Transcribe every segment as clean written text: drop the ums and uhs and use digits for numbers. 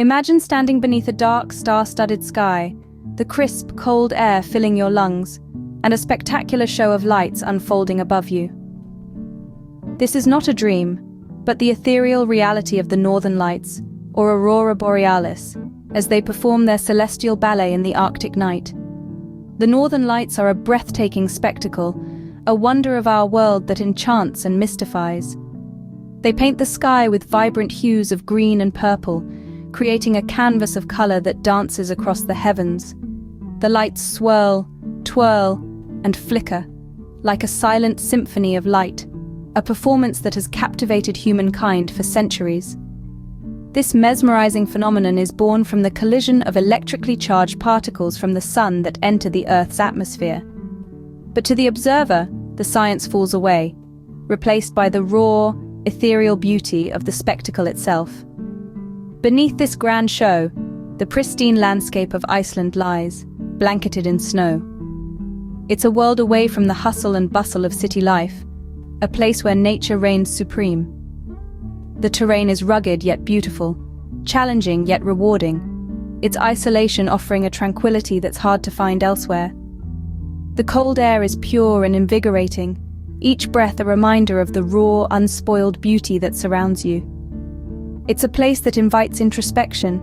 Imagine standing beneath a dark, star-studded sky, the crisp, cold air filling your lungs, and a spectacular show of lights unfolding above you. This is not a dream, but the ethereal reality of the Northern Lights, or Aurora Borealis, as they perform their celestial ballet in the Arctic night. The Northern Lights are a breathtaking spectacle, a wonder of our world that enchants and mystifies. They paint the sky with vibrant hues of green and purple, creating a canvas of color that dances across the heavens. The lights swirl, twirl, and flicker, like a silent symphony of light, a performance that has captivated humankind for centuries. This mesmerizing phenomenon is born from the collision of electrically charged particles from the sun that enter the Earth's atmosphere. But to the observer, the science falls away, replaced by the raw, ethereal beauty of the spectacle itself. Beneath this grand show, the pristine landscape of Iceland lies, blanketed in snow. It's a world away from the hustle and bustle of city life, a place where nature reigns supreme. The terrain is rugged yet beautiful, challenging yet rewarding, its isolation offering a tranquility that's hard to find elsewhere. The cold air is pure and invigorating, each breath a reminder of the raw, unspoiled beauty that surrounds you. It's a place that invites introspection,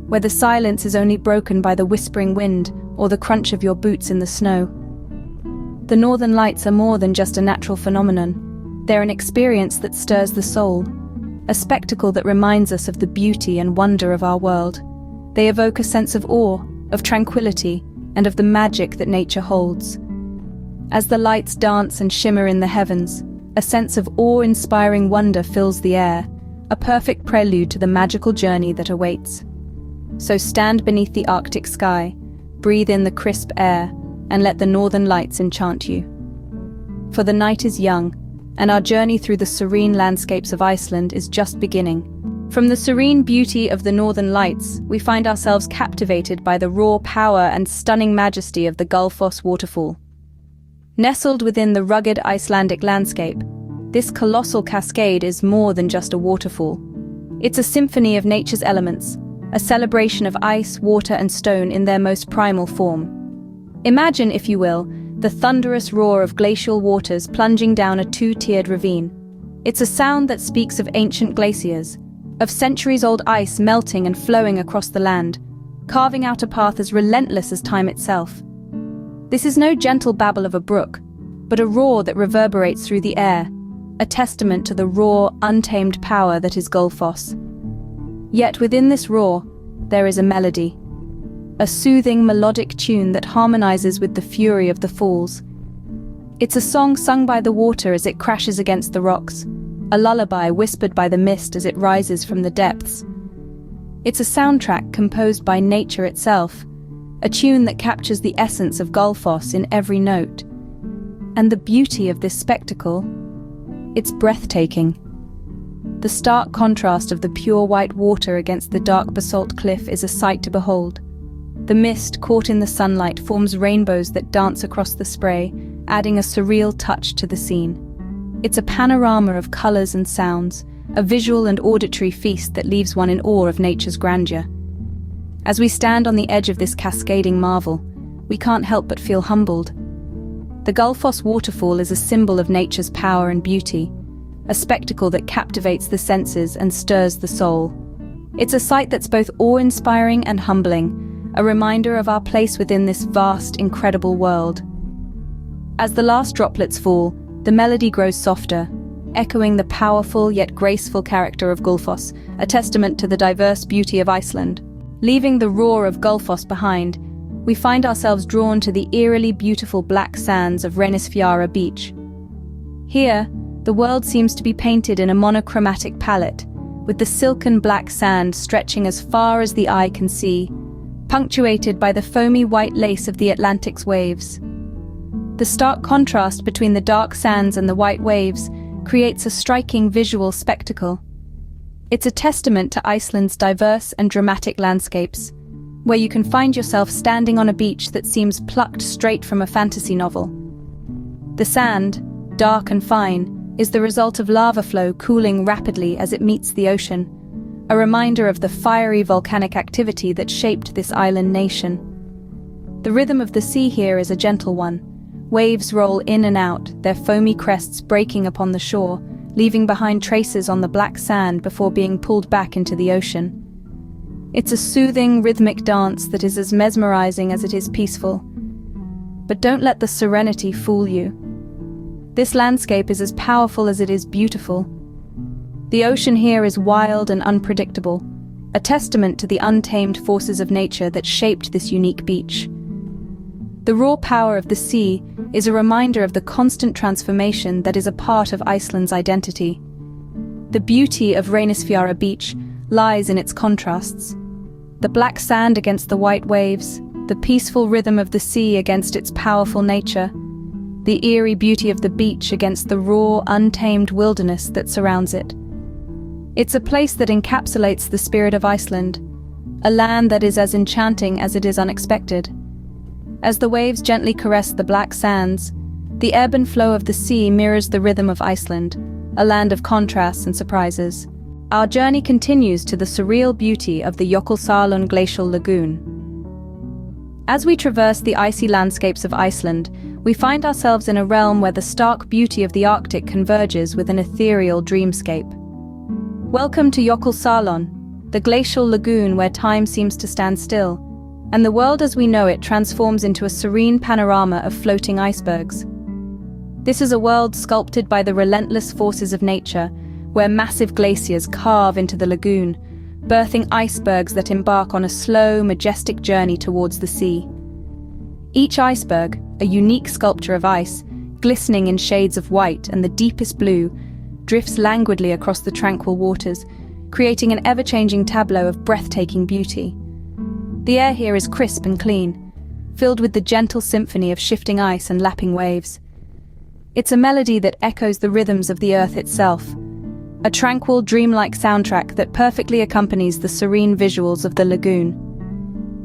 where the silence is only broken by the whispering wind or the crunch of your boots in the snow. The Northern Lights are more than just a natural phenomenon. They're an experience that stirs the soul, a spectacle that reminds us of the beauty and wonder of our world. They evoke a sense of awe, of tranquility, and of the magic that nature holds. As the lights dance and shimmer in the heavens, a sense of awe-inspiring wonder fills the air, a perfect prelude to the magical journey that awaits. So stand beneath the Arctic sky, breathe in the crisp air, and let the Northern Lights enchant you. For the night is young, and our journey through the serene landscapes of Iceland is just beginning. From the serene beauty of the Northern Lights, we find ourselves captivated by the raw power and stunning majesty of the Gullfoss waterfall. Nestled within the rugged Icelandic landscape, this colossal cascade is more than just a waterfall. It's a symphony of nature's elements, a celebration of ice, water, and stone in their most primal form. Imagine, if you will, the thunderous roar of glacial waters plunging down a two-tiered ravine. It's a sound that speaks of ancient glaciers, of centuries-old ice melting and flowing across the land, carving out a path as relentless as time itself. This is no gentle babble of a brook, but a roar that reverberates through the air, a testament to the raw, untamed power that is Gullfoss. Yet within this roar, there is a melody, a soothing, melodic tune that harmonizes with the fury of the falls. It's a song sung by the water as it crashes against the rocks, a lullaby whispered by the mist as it rises from the depths. It's a soundtrack composed by nature itself, a tune that captures the essence of Gullfoss in every note. And the beauty of this spectacle, it's breathtaking. The stark contrast of the pure white water against the dark basalt cliff is a sight to behold. The mist, caught in the sunlight, forms rainbows that dance across the spray, adding a surreal touch to the scene. It's a panorama of colors and sounds, a visual and auditory feast that leaves one in awe of nature's grandeur. As we stand on the edge of this cascading marvel, we can't help but feel humbled. The Gullfoss waterfall is a symbol of nature's power and beauty, a spectacle that captivates the senses and stirs the soul. It's a sight that's both awe-inspiring and humbling, a reminder of our place within this vast, incredible world. As the last droplets fall, the melody grows softer, echoing the powerful yet graceful character of Gullfoss, a testament to the diverse beauty of Iceland. Leaving the roar of Gullfoss behind, we find ourselves drawn to the eerily beautiful black sands of Reynisfjara beach. Here, the world seems to be painted in a monochromatic palette, with the silken black sand stretching as far as the eye can see, punctuated by the foamy white lace of the Atlantic's waves. The stark contrast between the dark sands and the white waves creates a striking visual spectacle. It's a testament to Iceland's diverse and dramatic landscapes, where you can find yourself standing on a beach that seems plucked straight from a fantasy novel. The sand, dark and fine, is the result of lava flow cooling rapidly as it meets the ocean, a reminder of the fiery volcanic activity that shaped this island nation. The rhythm of the sea here is a gentle one. Waves roll in and out, their foamy crests breaking upon the shore, leaving behind traces on the black sand before being pulled back into the ocean. It's a soothing, rhythmic dance that is as mesmerizing as it is peaceful. But don't let the serenity fool you. This landscape is as powerful as it is beautiful. The ocean here is wild and unpredictable, a testament to the untamed forces of nature that shaped this unique beach. The raw power of the sea is a reminder of the constant transformation that is a part of Iceland's identity. The beauty of Reynisfjara Beach lies in its contrasts. The black sand against the white waves, the peaceful rhythm of the sea against its powerful nature, the eerie beauty of the beach against the raw, untamed wilderness that surrounds it. It's a place that encapsulates the spirit of Iceland, a land that is as enchanting as it is unexpected. As the waves gently caress the black sands, the ebb and flow of the sea mirrors the rhythm of Iceland, a land of contrasts and surprises. Our journey continues to the surreal beauty of the Jökulsárlón glacial lagoon. As we traverse the icy landscapes of Iceland, we find ourselves in a realm where the stark beauty of the Arctic converges with an ethereal dreamscape. Welcome to Jökulsárlón, the glacial lagoon where time seems to stand still, and the world as we know it transforms into a serene panorama of floating icebergs. This is a world sculpted by the relentless forces of nature, where massive glaciers carve into the lagoon, birthing icebergs that embark on a slow, majestic journey towards the sea. Each iceberg, a unique sculpture of ice, glistening in shades of white and the deepest blue, drifts languidly across the tranquil waters, creating an ever-changing tableau of breathtaking beauty. The air here is crisp and clean, filled with the gentle symphony of shifting ice and lapping waves. It's a melody that echoes the rhythms of the earth itself, a tranquil, dreamlike soundtrack that perfectly accompanies the serene visuals of the lagoon.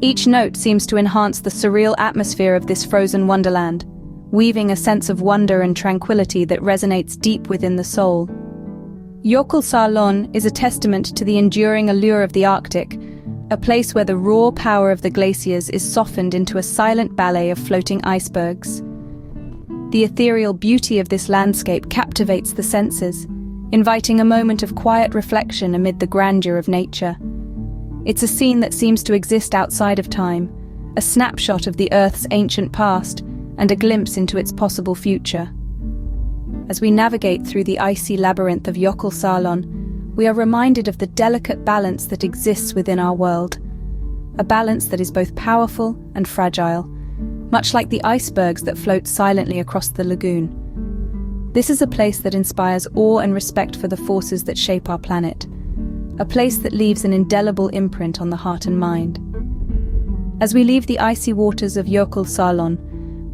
Each note seems to enhance the surreal atmosphere of this frozen wonderland, weaving a sense of wonder and tranquility that resonates deep within the soul. Jökulsárlón is a testament to the enduring allure of the Arctic, a place where the raw power of the glaciers is softened into a silent ballet of floating icebergs. The ethereal beauty of this landscape captivates the senses, inviting a moment of quiet reflection amid the grandeur of nature. It's a scene that seems to exist outside of time, a snapshot of the Earth's ancient past and a glimpse into its possible future. As we navigate through the icy labyrinth of Jökulsárlón, we are reminded of the delicate balance that exists within our world, a balance that is both powerful and fragile, much like the icebergs that float silently across the lagoon. This is a place that inspires awe and respect for the forces that shape our planet, a place that leaves an indelible imprint on the heart and mind. As we leave the icy waters of Jökulsárlón,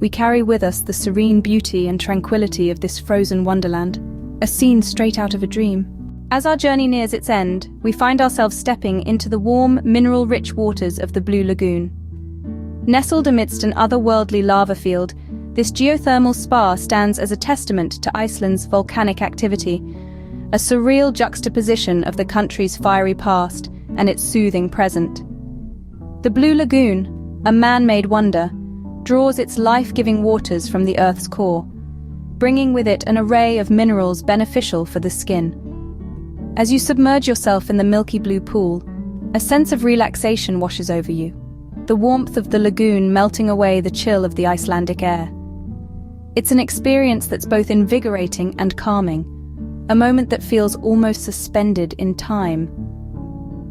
we carry with us the serene beauty and tranquility of this frozen wonderland, a scene straight out of a dream. As our journey nears its end, we find ourselves stepping into the warm, mineral-rich waters of the Blue Lagoon. Nestled amidst an otherworldly lava field, this geothermal spa stands as a testament to Iceland's volcanic activity, a surreal juxtaposition of the country's fiery past and its soothing present. The Blue Lagoon, a man-made wonder, draws its life-giving waters from the Earth's core, bringing with it an array of minerals beneficial for the skin. As you submerge yourself in the milky blue pool, a sense of relaxation washes over you, the warmth of the lagoon melting away the chill of the Icelandic air. It's an experience that's both invigorating and calming, a moment that feels almost suspended in time.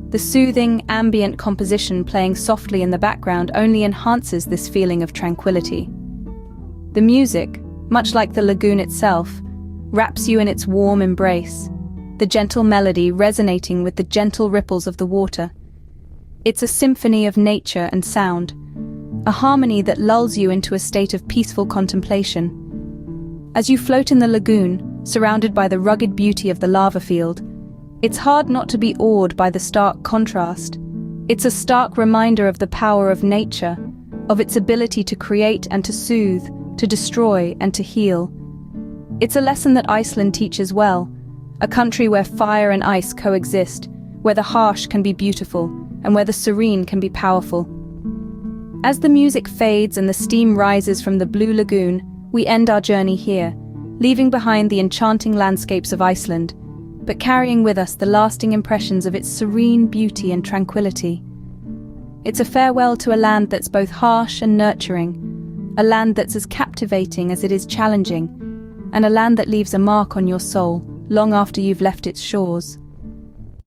The soothing, ambient composition playing softly in the background only enhances this feeling of tranquility. The music, much like the lagoon itself, wraps you in its warm embrace, the gentle melody resonating with the gentle ripples of the water. It's a symphony of nature and sound, a harmony that lulls you into a state of peaceful contemplation. As you float in the lagoon, surrounded by the rugged beauty of the lava field, it's hard not to be awed by the stark contrast. It's a stark reminder of the power of nature, of its ability to create and to soothe, to destroy and to heal. It's a lesson that Iceland teaches well, a country where fire and ice coexist, where the harsh can be beautiful and where the serene can be powerful. As the music fades and the steam rises from the blue lagoon, we end our journey here, leaving behind the enchanting landscapes of Iceland, but carrying with us the lasting impressions of its serene beauty and tranquility. It's a farewell to a land that's both harsh and nurturing, a land that's as captivating as it is challenging, and a land that leaves a mark on your soul long after you've left its shores.